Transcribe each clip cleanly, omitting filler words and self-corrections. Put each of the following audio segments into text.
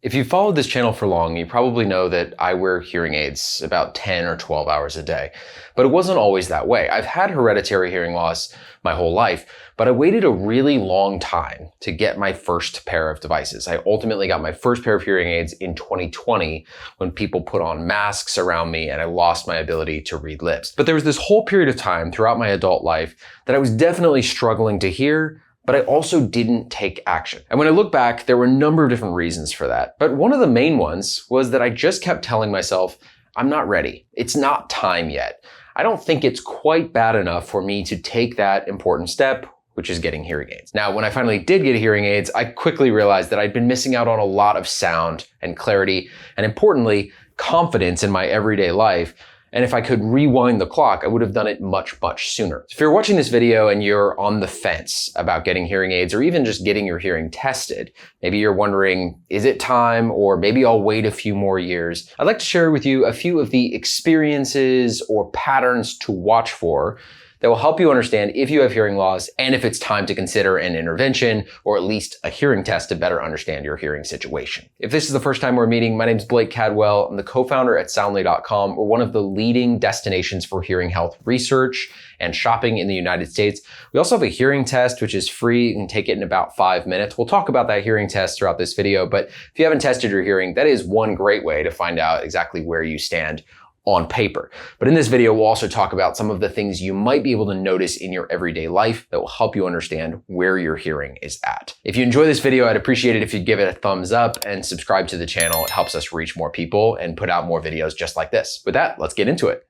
If you've followed this channel for long, you probably know that I wear hearing aids about 10 or 12 hours a day. But it wasn't always that way. I've had hereditary hearing loss my whole life, but I waited a really long time to get my first pair of devices. I ultimately got my first pair of hearing aids in 2020 when people put on masks around me and I lost my ability to read lips. But there was this whole period of time throughout my adult life that I was definitely struggling to hear, but I also didn't take action. And when I look back, there were a number of different reasons for that. But one of the main ones was that I just kept telling myself, I'm not ready. It's not time yet. I don't think it's quite bad enough for me to take that important step, which is getting hearing aids. Now, when I finally did get hearing aids, I quickly realized that I'd been missing out on a lot of sound and clarity, and importantly, confidence in my everyday life. And if I could rewind the clock, I would have done it much, much sooner. If you're watching this video and you're on the fence about getting hearing aids or even just getting your hearing tested, maybe you're wondering, is it time, or maybe I'll wait a few more years? I'd like to share with you a few of the experiences or patterns to watch for that will help you understand if you have hearing loss and if it's time to consider an intervention or at least a hearing test to better understand your hearing situation. If this is the first time we're meeting, my name is Blake Cadwell. I'm the co-founder at Soundly.com. We're one of the leading destinations for hearing health research and shopping in the United States. We also have a hearing test, which is free. You can take it in about 5 minutes. We'll talk about that hearing test throughout this video, but if you haven't tested your hearing, that is one great way to find out exactly where you stand on paper. But in this video, we'll also talk about some of the things you might be able to notice in your everyday life that will help you understand where your hearing is at. If you enjoy this video, I'd appreciate it if you'd give it a thumbs up and subscribe to the channel. It helps us reach more people and put out more videos just like this. With that, let's get into it.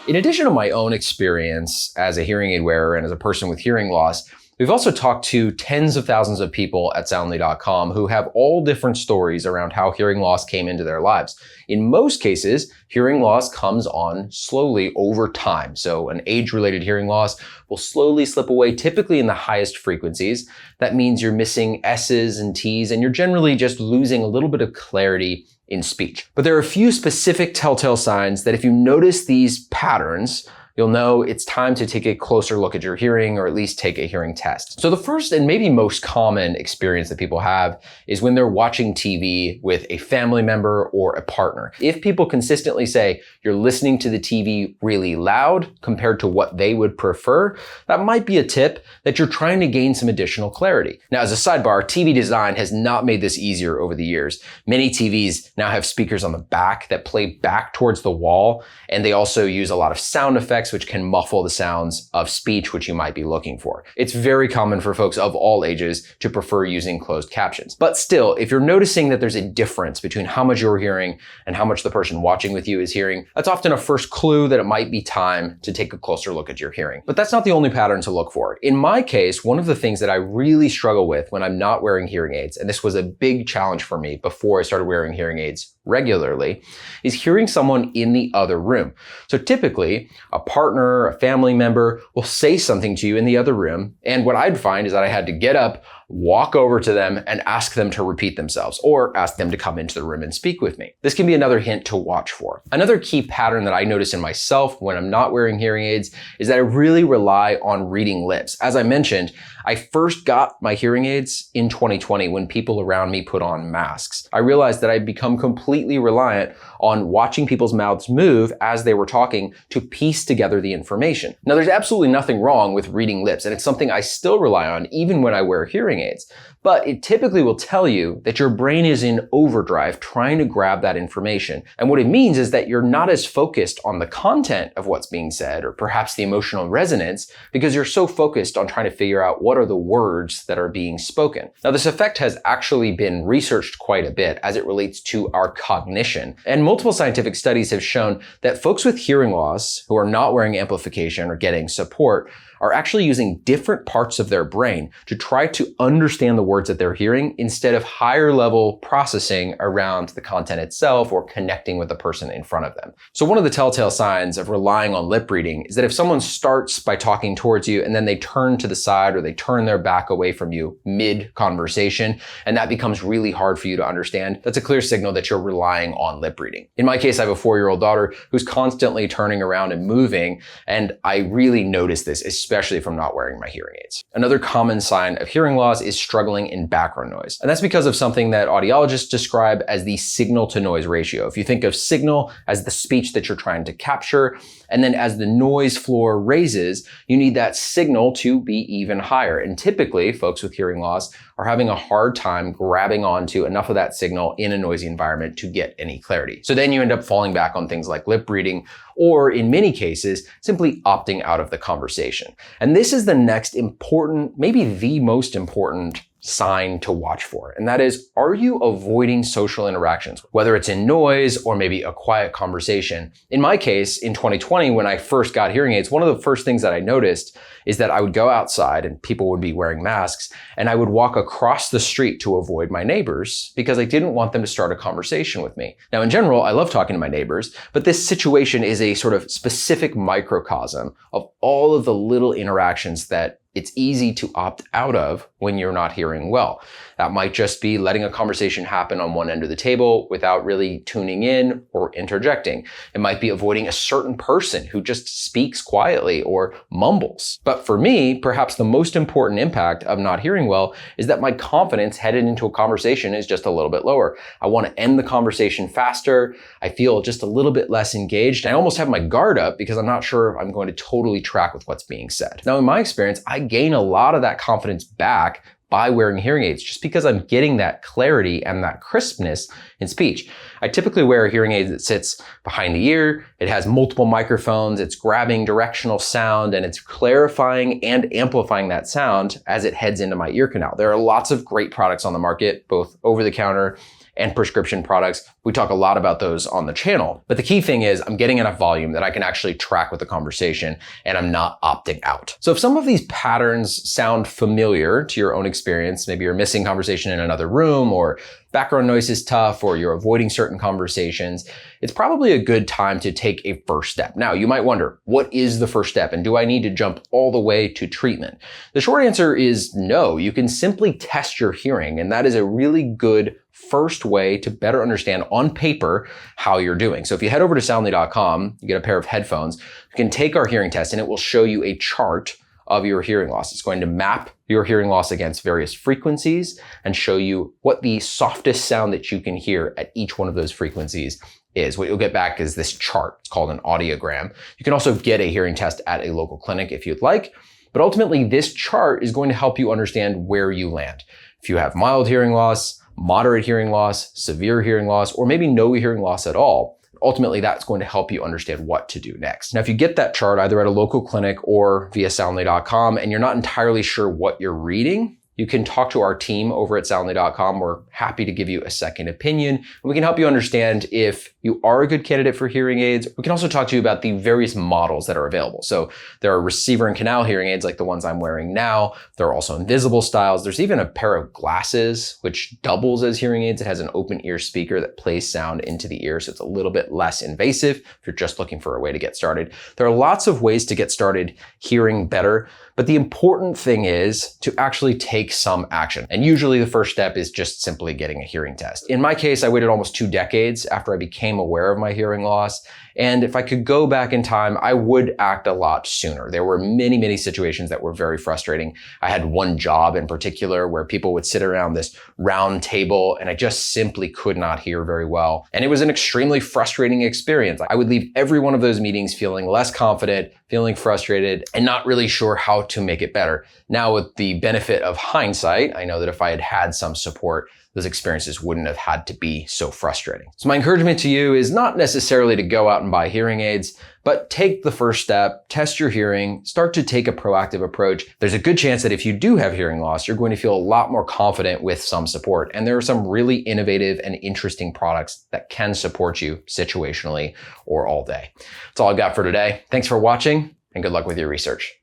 In addition to my own experience as a hearing aid wearer and as a person with hearing loss, we've also talked to tens of thousands of people at Soundly.com who have all different stories around how hearing loss came into their lives. In most cases, hearing loss comes on slowly over time. So an age-related hearing loss will slowly slip away, typically in the highest frequencies. That means you're missing S's and T's, and you're generally just losing a little bit of clarity in speech. But there are a few specific telltale signs that if you notice these patterns, you'll know it's time to take a closer look at your hearing or at least take a hearing test. So the first and maybe most common experience that people have is when they're watching TV with a family member or a partner. If people consistently say you're listening to the TV really loud compared to what they would prefer, that might be a tip that you're trying to gain some additional clarity. Now, as a sidebar, TV design has not made this easier over the years. Many TVs now have speakers on the back that play back towards the wall, and they also use a lot of sound effects which can muffle the sounds of speech which you might be looking for. It's very common for folks of all ages to prefer using closed captions. But still, if you're noticing that there's a difference between how much you're hearing and how much the person watching with you is hearing, that's often a first clue that it might be time to take a closer look at your hearing. But that's not the only pattern to look for. In my case, one of the things that I really struggle with when I'm not wearing hearing aids, and this was a big challenge for me before I started wearing hearing aids regularly, is hearing someone in the other room. So typically, a partner, a family member will say something to you in the other room, and what I'd find is that I had to get up, walk over to them, and ask them to repeat themselves, or ask them to come into the room and speak with me. This can be another hint to watch for. Another key pattern that I notice in myself when I'm not wearing hearing aids is that I really rely on reading lips. As I mentioned, I first got my hearing aids in 2020 when people around me put on masks. I realized that I'd become completely reliant on watching people's mouths move as they were talking to piece together the information. Now, there's absolutely nothing wrong with reading lips, and it's something I still rely on even when I wear hearing aids. But it typically will tell you that your brain is in overdrive trying to grab that information. And what it means is that you're not as focused on the content of what's being said, or perhaps the emotional resonance, because you're so focused on trying to figure out what are the words that are being spoken. Now, this effect has actually been researched quite a bit as it relates to our cognition. And multiple scientific studies have shown that folks with hearing loss who are not wearing amplification or getting support are actually using different parts of their brain to try to understand the words that they're hearing instead of higher level processing around the content itself or connecting with the person in front of them. So one of the telltale signs of relying on lip reading is that if someone starts by talking towards you and then they turn to the side or they turn their back away from you mid-conversation, and that becomes really hard for you to understand, that's a clear signal that you're relying on lip reading. In my case, I have a 4-year-old daughter who's constantly turning around and moving, and I really notice this, especially from not wearing my hearing aids. Another common sign of hearing loss is struggling in background noise. And that's because of something that audiologists describe as the signal to noise ratio. If you think of signal as the speech that you're trying to capture, and then as the noise floor raises, you need that signal to be even higher. And typically, folks with hearing loss are having a hard time grabbing onto enough of that signal in a noisy environment to get any clarity. So then you end up falling back on things like lip reading, or in many cases, simply opting out of the conversation. And this is the next important, maybe the most important sign to watch for. And that is, are you avoiding social interactions? Whether it's in noise or maybe a quiet conversation. In my case, in 2020, when I first got hearing aids, one of the first things that I noticed is that I would go outside and people would be wearing masks, and I would walk across the street to avoid my neighbors because I didn't want them to start a conversation with me. Now, in general, I love talking to my neighbors, but this situation is a sort of specific microcosm of all of the little interactions that it's easy to opt out of when you're not hearing well. That might just be letting a conversation happen on one end of the table without really tuning in or interjecting. It might be avoiding a certain person who just speaks quietly or mumbles. But for me, perhaps the most important impact of not hearing well is that my confidence headed into a conversation is just a little bit lower. I want to end the conversation faster. I feel just a little bit less engaged. I almost have my guard up because I'm not sure if I'm going to totally track with what's being said. Now, in my experience, I gain a lot of that confidence back by wearing hearing aids just because I'm getting that clarity and that crispness in speech. I typically wear a hearing aid that sits behind the ear. It has multiple microphones. It's grabbing directional sound and it's clarifying and amplifying that sound as it heads into my ear canal. There are lots of great products on the market, both over the counter and prescription products. We talk a lot about those on the channel. But the key thing is I'm getting enough volume that I can actually track with the conversation and I'm not opting out. So if some of these patterns sound familiar to your own experience, maybe you're missing conversation in another room, or background noise is tough, or you're avoiding certain conversations, it's probably a good time to take a first step. Now, you might wonder, what is the first step? And do I need to jump all the way to treatment? The short answer is no. You can simply test your hearing, and that is a really good first way to better understand on paper how you're doing. So if you head over to Soundly.com, you get a pair of headphones, you can take our hearing test and it will show you a chart of your hearing loss. It's going to map your hearing loss against various frequencies and show you what the softest sound that you can hear at each one of those frequencies is. What you'll get back is this chart. It's called an audiogram. You can also get a hearing test at a local clinic if you'd like, but ultimately this chart is going to help you understand where you land. If you have mild hearing loss, moderate hearing loss, severe hearing loss, or maybe no hearing loss at all, ultimately that's going to help you understand what to do next. Now, if you get that chart either at a local clinic or via Soundly.com and you're not entirely sure what you're reading, you can talk to our team over at Soundly.com. We're happy to give you a second opinion. And we can help you understand if you are a good candidate for hearing aids. We can also talk to you about the various models that are available. So there are receiver and canal hearing aids like the ones I'm wearing now. There are also invisible styles. There's even a pair of glasses which doubles as hearing aids. It has an open ear speaker that plays sound into the ear, so it's a little bit less invasive if you're just looking for a way to get started. There are lots of ways to get started hearing better, but the important thing is to actually take some action. And usually the first step is just simply getting a hearing test. In my case, I waited almost 2 decades after I became aware of my hearing loss. And if I could go back in time, I would act a lot sooner. There were many, many situations that were very frustrating. I had one job in particular where people would sit around this round table and I just simply could not hear very well. And it was an extremely frustrating experience. I would leave every one of those meetings feeling less confident, feeling frustrated, and not really sure how to make it better. Now, with the benefit of hindsight, I know that if I had had some support, those experiences wouldn't have had to be so frustrating. So my encouragement to you is not necessarily to go out and buy hearing aids, but take the first step, test your hearing, start to take a proactive approach. There's a good chance that if you do have hearing loss, you're going to feel a lot more confident with some support. And there are some really innovative and interesting products that can support you situationally or all day. That's all I've got for today. Thanks for watching and good luck with your research.